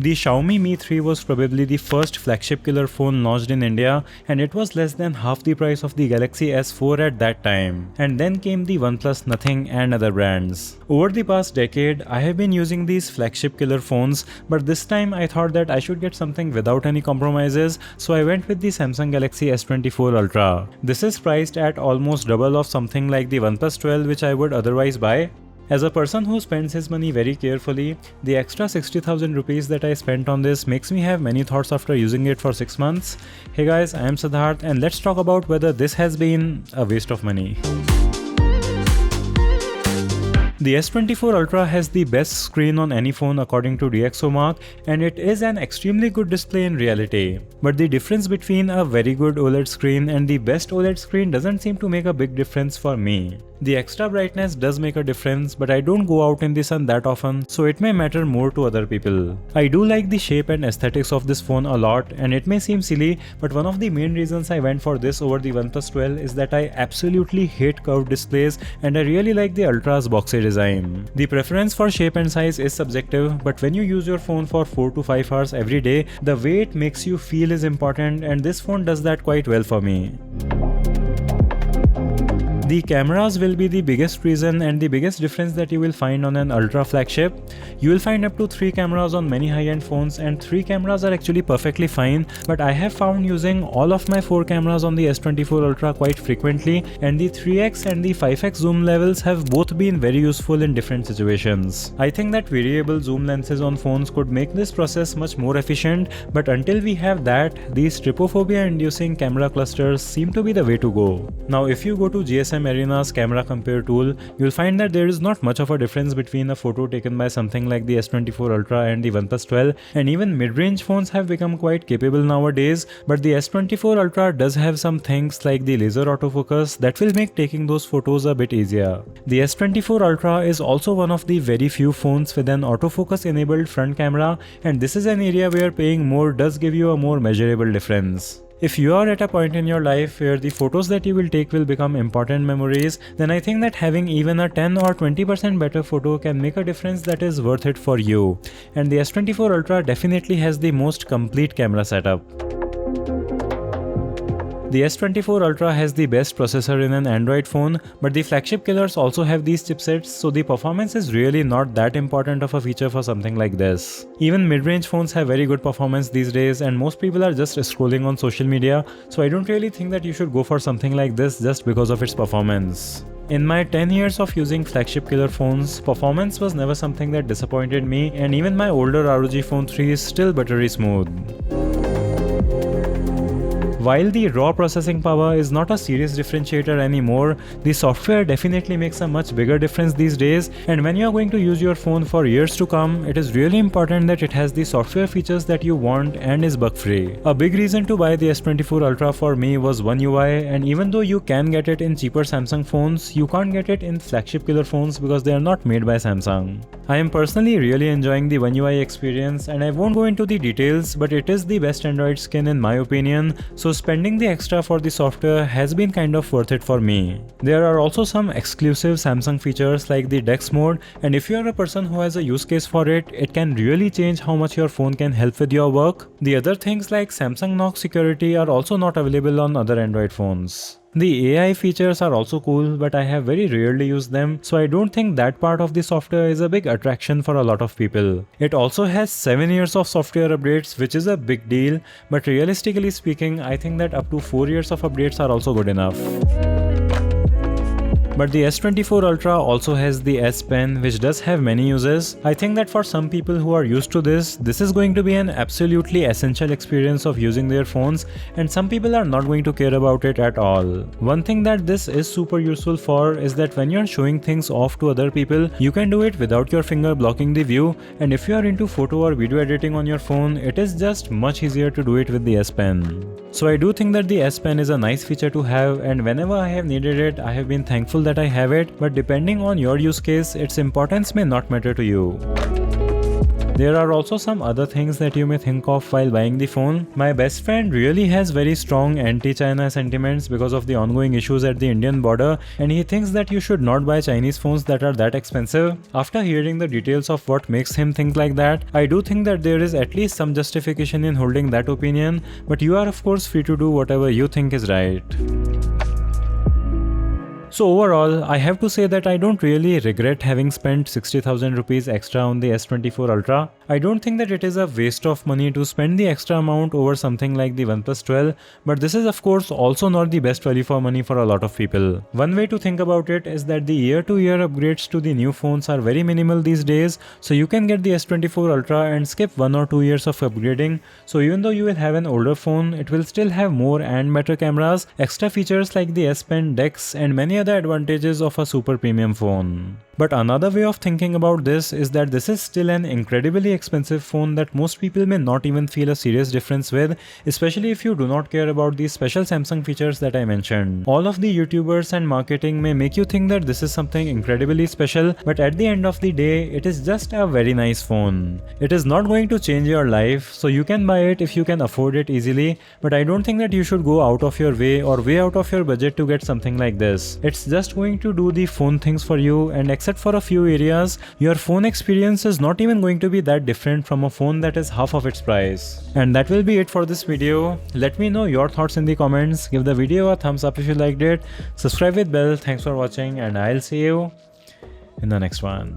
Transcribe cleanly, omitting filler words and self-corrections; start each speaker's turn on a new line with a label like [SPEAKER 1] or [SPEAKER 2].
[SPEAKER 1] The Xiaomi Mi 3 was probably the first flagship killer phone launched in India, and it was less than half the price of the Galaxy S4 at that time. And then came the OnePlus Nothing and other brands. Over the past decade, I have been using these flagship killer phones, but this time I thought that I should get something without any compromises, so I went with the Samsung Galaxy S24 Ultra. This is priced at almost double of something like the OnePlus 12 which I would otherwise buy. As a person who spends his money very carefully, the extra 60,000 rupees that I spent on this makes me have many thoughts after using it for 6 months. Hey guys, I am Siddharth and let's talk about whether this has been a waste of money. The S24 Ultra has the best screen on any phone according to DxOMark, and it is an extremely good display in reality. But the difference between a very good OLED screen and the best OLED screen doesn't seem to make a big difference for me. The extra brightness does make a difference, but I don't go out in the sun that often, so it may matter more to other people. I do like the shape and aesthetics of this phone a lot, and it may seem silly, but one of the main reasons I went for this over the OnePlus 12 is that I absolutely hate curved displays and I really like the Ultra's boxy design. The preference for shape and size is subjective, but when you use your phone for 4 to 5 hours every day, the way it makes you feel is important, and this phone does that quite well for me. The cameras will be the biggest reason and the biggest difference that you will find on an Ultra flagship. You will find up to 3 cameras on many high-end phones, and 3 cameras are actually perfectly fine, but I have found using all of my 4 cameras on the S24 Ultra quite frequently, and the 3x and the 5x zoom levels have both been very useful in different situations. I think that variable zoom lenses on phones could make this process much more efficient, but until we have that, these trypophobia-inducing camera clusters seem to be the way to go. Now if you go to GSM Arena's camera compare tool, you'll find that there is not much of a difference between a photo taken by something like the S24 Ultra and the OnePlus 12, and even mid-range phones have become quite capable nowadays, but the S24 Ultra does have some things like the laser autofocus that will make taking those photos a bit easier. The S24 Ultra is also one of the very few phones with an autofocus enabled front camera, and this is an area where paying more does give you a more measurable difference. If you are at a point in your life where the photos that you will take will become important memories, then I think that having even a 10 or 20% better photo can make a difference that is worth it for you. And the S24 Ultra definitely has the most complete camera setup. The S24 Ultra has the best processor in an Android phone, but the flagship killers also have these chipsets, so the performance is really not that important of a feature for something like this. Even mid-range phones have very good performance these days, and most people are just scrolling on social media, so I don't really think that you should go for something like this just because of its performance. In my 10 years of using flagship killer phones, performance was never something that disappointed me, and even my older ROG Phone 3 is still buttery smooth. While the raw processing power is not a serious differentiator anymore, the software definitely makes a much bigger difference these days, and when you are going to use your phone for years to come, it is really important that it has the software features that you want and is bug-free. A big reason to buy the S24 Ultra for me was One UI, and even though you can get it in cheaper Samsung phones, you can't get it in flagship killer phones because they are not made by Samsung. I am personally really enjoying the One UI experience, and I won't go into the details, but it is the best Android skin in my opinion, so spending the extra for the software has been kind of worth it for me. There are also some exclusive Samsung features like the DeX mode, and if you are a person who has a use case for it, it can really change how much your phone can help with your work. The other things like Samsung Knox security are also not available on other Android phones. The AI features are also cool, but I have very rarely used them, so I don't think that part of the software is a big attraction for a lot of people. It also has 7 years of software updates, which is a big deal, but realistically speaking, I think that up to 4 years of updates are also good enough. But the S24 Ultra also has the S Pen, which does have many uses. I think that for some people who are used to this is going to be an absolutely essential experience of using their phones, and some people are not going to care about it at all. One thing that this is super useful for is that when you're showing things off to other people, you can do it without your finger blocking the view, and if you are into photo or video editing on your phone, it is just much easier to do it with the S Pen. So I do think that the S Pen is a nice feature to have, and whenever I have needed it, I have been thankful that I have it, but depending on your use case, its importance may not matter to you. There are also some other things that you may think of while buying the phone. My best friend really has very strong anti-China sentiments because of the ongoing issues at the Indian border, and he thinks that you should not buy Chinese phones that are that expensive. After hearing the details of what makes him think like that, I do think that there is at least some justification in holding that opinion, but you are of course free to do whatever you think is right. So overall, I have to say that I don't really regret having spent 60,000 rupees extra on the S24 Ultra. I don't think that it is a waste of money to spend the extra amount over something like the OnePlus 12, but this is of course also not the best value for money for a lot of people. One way to think about it is that the year-to-year upgrades to the new phones are very minimal these days, so you can get the S24 Ultra and skip 1 or 2 years of upgrading. So even though you will have an older phone, it will still have more and better cameras, extra features like the S Pen, DeX, and many other advantages of a super premium phone. But another way of thinking about this is that this is still an incredibly expensive phone that most people may not even feel a serious difference with, especially if you do not care about these special Samsung features that I mentioned. All of the YouTubers and marketing may make you think that this is something incredibly special, but at the end of the day, it is just a very nice phone. It is not going to change your life, so you can buy it if you can afford it easily, but I don't think that you should go out of your way or way out of your budget to get something like this. It's just going to do the phone things for you, and except for a few areas, your phone experience is not even going to be that different from a phone that is half of its price. And that will be it for this video. Let me know your thoughts in the comments, give the video a thumbs up if you liked it, subscribe with bell, thanks for watching, and I'll see you in the next one.